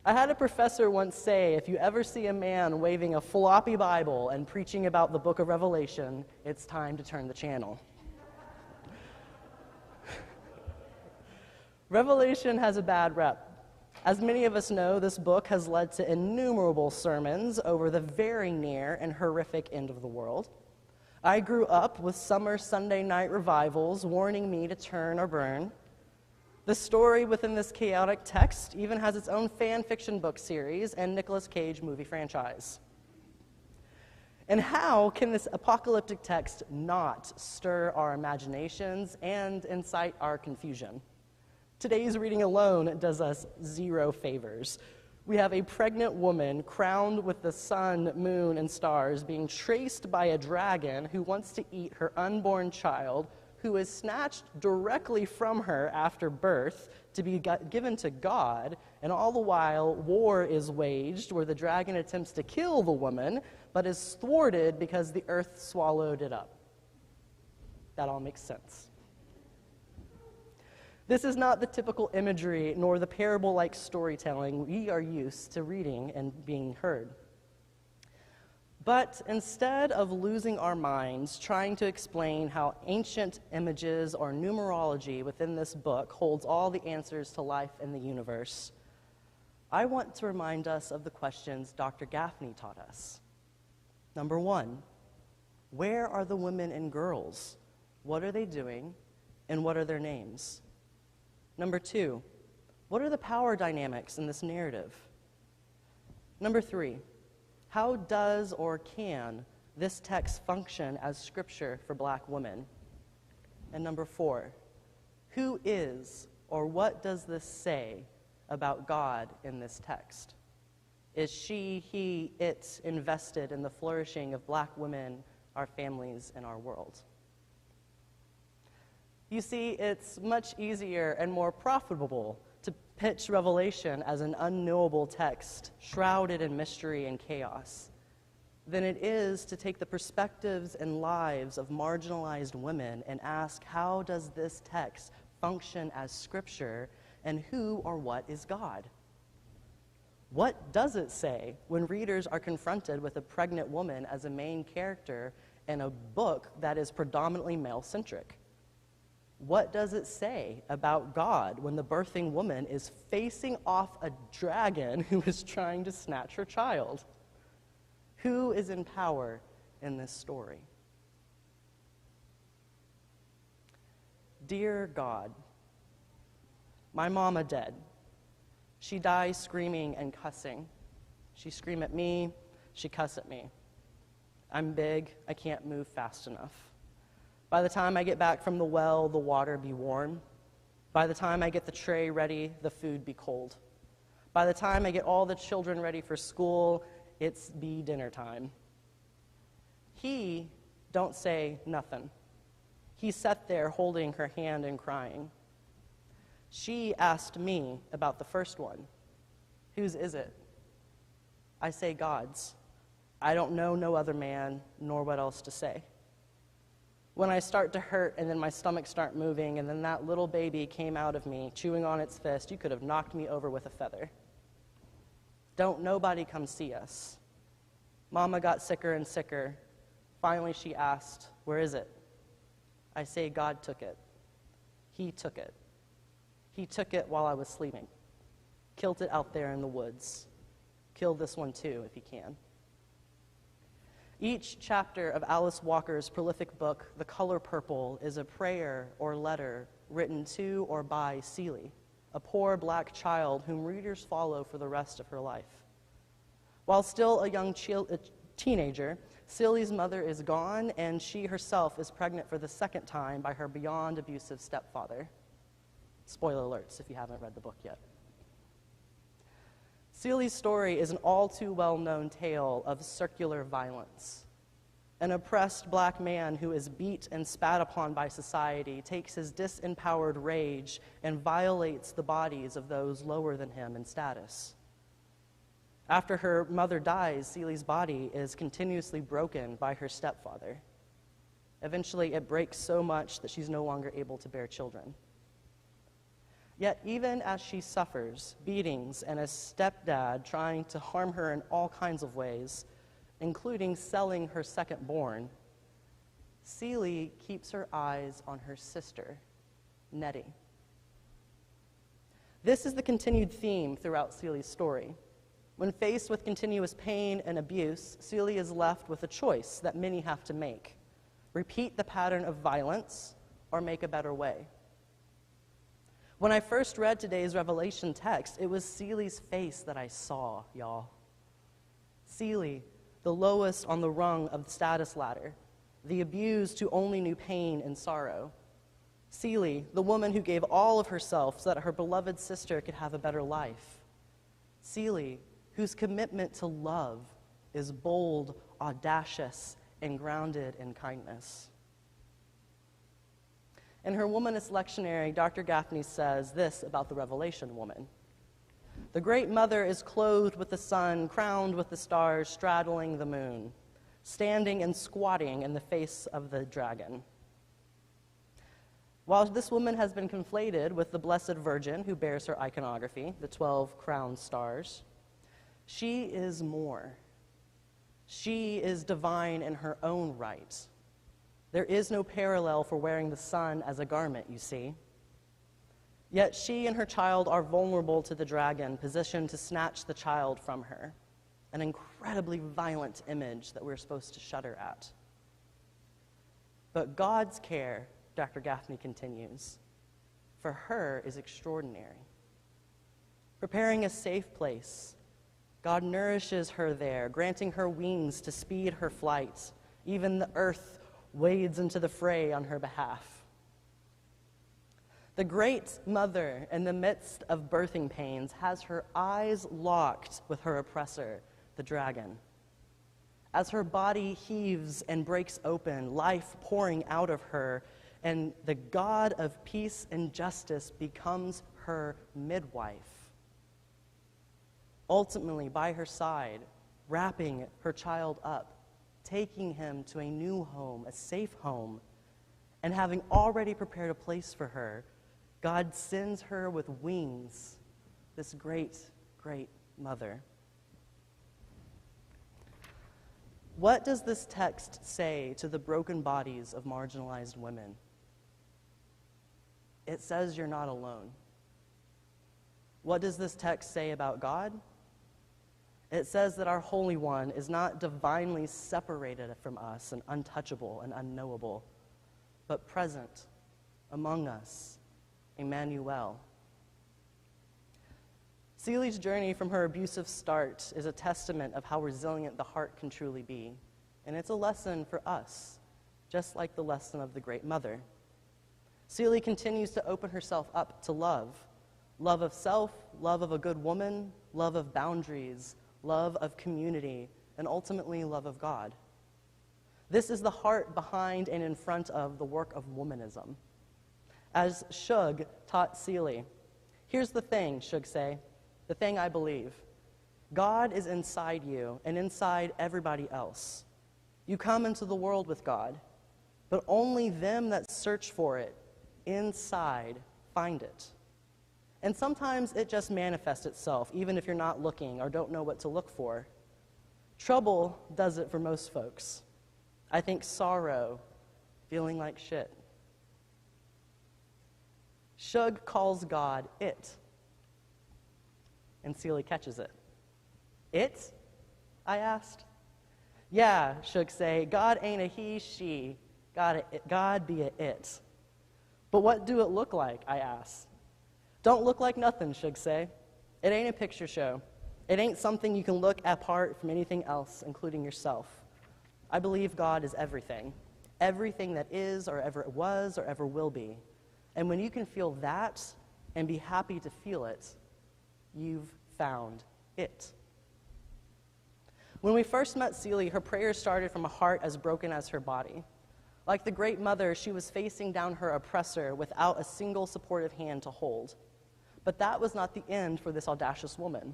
I had a professor once say, if you ever see a man waving a floppy Bible and preaching about the book of Revelation, it's time to turn the channel. Revelation has a bad rep. As many of us know, this book has led to innumerable sermons over the very near and horrific end of the world. I grew up with summer Sunday night revivals warning me to turn or burn. The story within this chaotic text even has its own fan fiction book series and Nicolas Cage movie franchise. And how can this apocalyptic text not stir our imaginations and incite our confusion? Today's reading alone does us zero favors. We have a pregnant woman crowned with the sun, moon, and stars being traced by a dragon who wants to eat her unborn child, who is snatched directly from her after birth to be given to God, and all the while war is waged where the dragon attempts to kill the woman, but is thwarted because the earth swallowed it up. That all makes sense. This is not the typical imagery nor the parable-like storytelling we are used to reading and being heard. But instead of losing our minds trying to explain how ancient images or numerology within this book holds all the answers to life in the universe, I want to remind us of the questions Dr. Gaffney taught us. Number 1, where are the women and girls? What are they doing? And what are their names? Number 2, what are the power dynamics in this narrative? Number 3, how does or can this text function as scripture for black women? And number 4, who is or what does this say about God in this text? Is she, he, it invested in the flourishing of black women, our families, and our world? You see, it's much easier and more profitable to pitch Revelation as an unknowable text, shrouded in mystery and chaos, than it is to take the perspectives and lives of marginalized women and ask, how does this text function as scripture, and who or what is God? What does it say when readers are confronted with a pregnant woman as a main character in a book that is predominantly male-centric? What does it say about God when the birthing woman is facing off a dragon who is trying to snatch her child? Who is in power in this story? Dear God, my mama dead. She dies screaming and cussing. She scream at me, she cuss at me. I'm big, I can't move fast enough. By the time I get back from the well, the water be warm. By the time I get the tray ready, the food be cold. By the time I get all the children ready for school, it's be dinner time. He don't say nothing. He sat there holding her hand and crying. She asked me about the first one. Whose is it? I say God's. I don't know no other man, nor what else to say. When I start to hurt and then my stomach start moving and then that little baby came out of me chewing on its fist, you could have knocked me over with a feather. Don't nobody come see us. Mama got sicker and sicker. Finally she asked, where is it? I say God took it. He took it. He took it while I was sleeping. Killed it out there in the woods. Kill this one too if he can. Each chapter of Alice Walker's prolific book, The Color Purple, is a prayer or letter written to or by Celie, a poor black child whom readers follow for the rest of her life. While still a young teenager, Celie's mother is gone, and she herself is pregnant for the second time by her beyond abusive stepfather. Spoiler alerts if you haven't read the book yet. Celie's story is an all too well-known tale of circular violence. An oppressed black man who is beat and spat upon by society takes his disempowered rage and violates the bodies of those lower than him in status. After her mother dies, Celie's body is continuously broken by her stepfather. Eventually, it breaks so much that she's no longer able to bear children. Yet even as she suffers beatings and a stepdad trying to harm her in all kinds of ways, including selling her second-born, Celie keeps her eyes on her sister, Nettie. This is the continued theme throughout Celie's story. When faced with continuous pain and abuse, Celie is left with a choice that many have to make: repeat the pattern of violence or make a better way. When I first read today's Revelation text, it was Celie's face that I saw, y'all. Celie, the lowest on the rung of the status ladder, the abused who only knew pain and sorrow. Celie, the woman who gave all of herself so that her beloved sister could have a better life. Celie, whose commitment to love is bold, audacious, and grounded in kindness. In her Womanist lectionary, Dr. Gaffney says this about the Revelation woman: "The great mother is clothed with the sun, crowned with the stars, straddling the moon, standing and squatting in the face of the dragon." While this woman has been conflated with the Blessed Virgin who bears her iconography, the 12 crowned stars, she is more. She is divine in her own right. There is no parallel for wearing the sun as a garment, you see. Yet she and her child are vulnerable to the dragon, positioned to snatch the child from her, an incredibly violent image that we're supposed to shudder at. But God's care, Dr. Gaffney continues, for her is extraordinary. Preparing a safe place, God nourishes her there, granting her wings to speed her flight. Even the earth wades into the fray on her behalf. The great mother, in the midst of birthing pains, has her eyes locked with her oppressor, the dragon. As her body heaves and breaks open, life pouring out of her, and the God of peace and justice becomes her midwife. Ultimately, by her side, wrapping her child up, taking him to a new home, a safe home, and having already prepared a place for her, God sends her with wings, this great, great mother. What does this text say to the broken bodies of marginalized women? It says you're not alone. What does this text say about God? It says that our Holy One is not divinely separated from us and untouchable and unknowable, but present among us, Emmanuel. Celie's journey from her abusive start is a testament of how resilient the heart can truly be, and it's a lesson for us, just like the lesson of the Great Mother. Celie continues to open herself up to love of self, love of a good woman, love of boundaries, love of community, and ultimately love of God. This is the heart behind and in front of the work of womanism. As Shug taught Celie, here's the thing, Shug say, the thing I believe. God is inside you and inside everybody else. You come into the world with God, but only them that search for it inside find it. And sometimes it just manifests itself, even if you're not looking or don't know what to look for. Trouble does it for most folks. I think sorrow, feeling like shit. Shug calls God it, and Celie catches it. It? I asked. Yeah, Shug say, God ain't a he, she. God be a it. But what do it look like, I asked. Don't look like nothing, Shug say. It ain't a picture show. It ain't something you can look apart from anything else, including yourself. I believe God is everything. Everything that is or ever was or ever will be. And when you can feel that and be happy to feel it, you've found it. When we first met Celie, her prayers started from a heart as broken as her body. Like the Great Mother, she was facing down her oppressor without a single supportive hand to hold. But that was not the end for this audacious woman.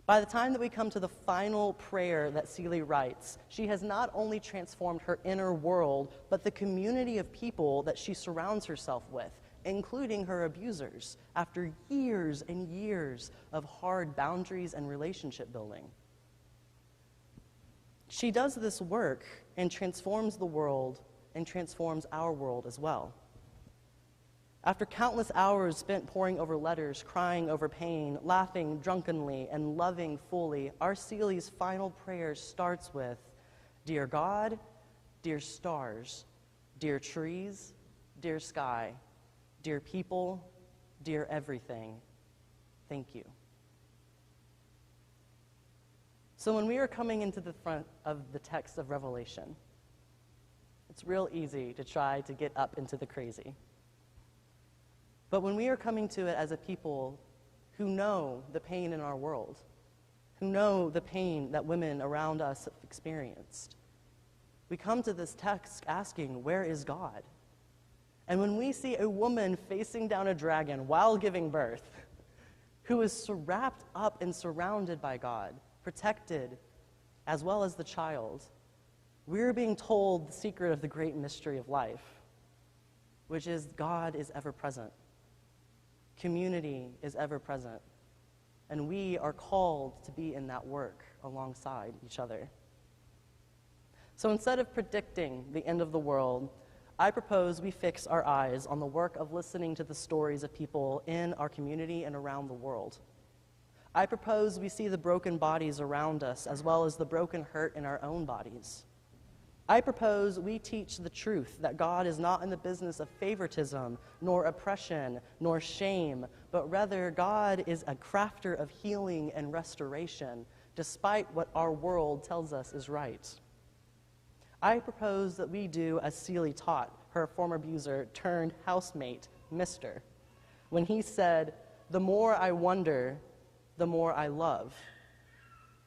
By the time that we come to the final prayer that Celie writes, she has not only transformed her inner world, but the community of people that she surrounds herself with, including her abusers, after years and years of hard boundaries and relationship building. She does this work and transforms the world and transforms our world as well. After countless hours spent poring over letters, crying over pain, laughing drunkenly, and loving fully, our Celie's final prayer starts with, "Dear God, dear stars, dear trees, dear sky, dear people, dear everything, thank you." So when we are coming into the front of the text of Revelation, it's real easy to try to get up into the crazy. But when we are coming to it as a people who know the pain in our world, who know the pain that women around us have experienced, we come to this text asking, where is God? And when we see a woman facing down a dragon while giving birth, who is wrapped up and surrounded by God, protected, as well as the child, we're being told the secret of the great mystery of life, which is God is ever present. Community is ever present. And we are called to be in that work alongside each other. So instead of predicting the end of the world, I propose we fix our eyes on the work of listening to the stories of people in our community and around the world. I propose we see the broken bodies around us as well as the broken hurt in our own bodies. I propose we teach the truth that God is not in the business of favoritism, nor oppression, nor shame, but rather God is a crafter of healing and restoration, despite what our world tells us is right. I propose that we do as Celie taught her former abuser turned housemate, Mr., when he said, "The more I wonder, the more I love."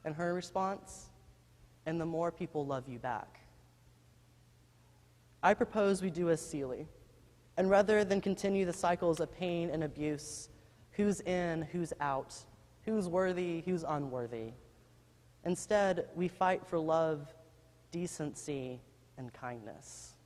And her response, "And the more people love you back." I propose we do as Celie, and rather than continue the cycles of pain and abuse, who's in, who's out, who's worthy, who's unworthy, instead we fight for love, decency, and kindness.